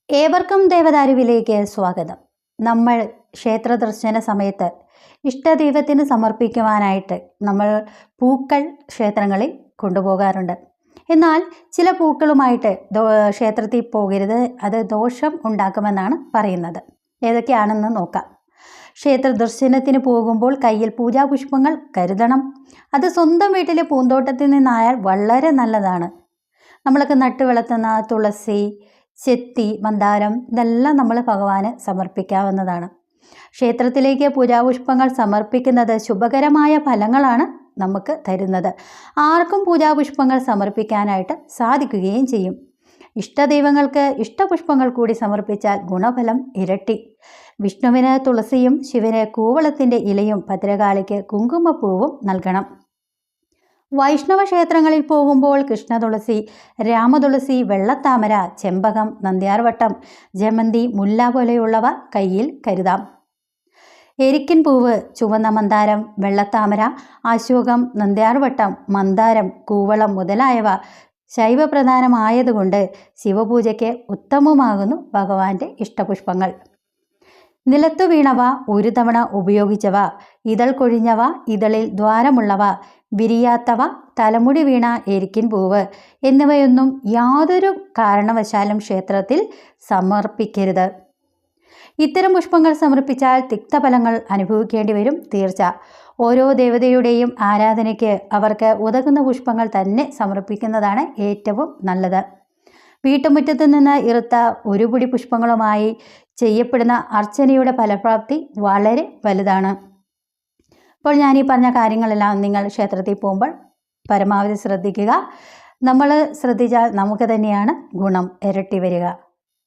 ഏവർക്കും ദേവദാരുവിലേക്ക് സ്വാഗതം. നമ്മൾ ക്ഷേത്ര ദർശന സമയത്ത് ഇഷ്ടദൈവത്തിന് സമർപ്പിക്കുവാനായിട്ട് നമ്മൾ പൂക്കൾ ക്ഷേത്രങ്ങളിൽ കൊണ്ടുപോകാറുണ്ട്. എന്നാൽ ചില പൂക്കളുമായിട്ട് ക്ഷേത്രത്തിൽ പോകരുത്, അത് ദോഷം ഉണ്ടാക്കുമെന്നാണ് പറയുന്നത്. ഏതൊക്കെയാണെന്ന് നോക്കാം. ക്ഷേത്ര ദർശനത്തിന് പോകുമ്പോൾ കയ്യിൽ പൂജാപുഷ്പങ്ങൾ കരുതണം. അത് സ്വന്തം വീട്ടിലെ പൂന്തോട്ടത്തിൽ നിന്നായാൽ വളരെ നല്ലതാണ്. നമ്മളൊക്കെ നട്ടു വളർത്തുന്ന തുളസി, ചെത്തി, മന്ദാരം ഇതെല്ലാം നമ്മൾ ഭഗവാന് സമർപ്പിക്കാവുന്നതാണ്. ക്ഷേത്രത്തിലേക്ക് പൂജാപുഷ്പങ്ങൾ സമർപ്പിക്കുന്നത് ശുഭകരമായ ഫലങ്ങളാണ് നമുക്ക് തരുന്നത്. ആർക്കും പൂജാപുഷ്പങ്ങൾ സമർപ്പിക്കാനായിട്ട് സാധിക്കുകയും ചെയ്യും. ഇഷ്ടദൈവങ്ങൾക്ക് ഇഷ്ടപുഷ്പങ്ങൾ കൂടി സമർപ്പിച്ചാൽ ഗുണഫലം ഇരട്ടി. വിഷ്ണുവിന് തുളസിയും ശിവന് കൂവളത്തിൻ്റെ ഇലയും ഭദ്രകാളിക്ക് കുങ്കുമപ്പൂവും നൽകണം. വൈഷ്ണവ ക്ഷേത്രങ്ങളിൽ പോകുമ്പോൾ കൃഷ്ണതുളസി, രാമതുളസി, വെള്ളത്താമര, ചെമ്പകം, നന്ദ്യാർവട്ടം, ജമന്തി, മുല്ല പോലെയുള്ളവ കയ്യിൽ കരുതാം. എരിക്കിൻ പൂവ്, ചുവന്ന മന്ദാരം, വെള്ളത്താമര, അശോകം, നന്ദ്യാർവട്ടം, മന്ദാരം, കൂവളം മുതലായവ ശൈവപ്രധാനമായതുകൊണ്ട് ശിവപൂജയ്ക്ക് ഉത്തമമാകുന്നു ഭഗവാന്റെ ഇഷ്ടപുഷ്പങ്ങൾ. നിലത്തു വീണവ, ഒരു തവണ ഉപയോഗിച്ചവ, ഇതൾ കൊഴിഞ്ഞവ, ഇതളിൽ ദ്വാരമുള്ളവ, വിരിയാത്തവ, തലമുടി വീണ എരിക്കിൻ പൂവ് എന്നിവയൊന്നും യാതൊരു കാരണവശാലും ക്ഷേത്രത്തിൽ സമർപ്പിക്കരുത്. ഇത്തരം പുഷ്പങ്ങൾ സമർപ്പിച്ചാൽ തിക്തഫലങ്ങൾ അനുഭവിക്കേണ്ടി വരും തീർച്ച. ഓരോ ദേവതയുടെയും ആരാധനയ്ക്ക് അവർക്ക് ഉതകുന്ന പുഷ്പങ്ങൾ തന്നെ സമർപ്പിക്കുന്നതാണ് ഏറ്റവും നല്ലത്. വീട്ടുമുറ്റത്ത് നിന്ന് ഇറുത്ത ഒരു പിടി പുഷ്പങ്ങളുമായി ചെയ്യപ്പെടുന്ന അർച്ചനയുടെ ഫലപ്രാപ്തി വളരെ വലുതാണ്. അപ്പോൾ ഞാനീ പറഞ്ഞ കാര്യങ്ങളെല്ലാം നിങ്ങൾ ക്ഷേത്രത്തിൽ പോകുമ്പോൾ പരമാവധി ശ്രദ്ധിക്കുക. നമ്മൾ ശ്രദ്ധിച്ചാൽ നമുക്ക് തന്നെയാണ് ഗുണം ഇരട്ടി വരിക.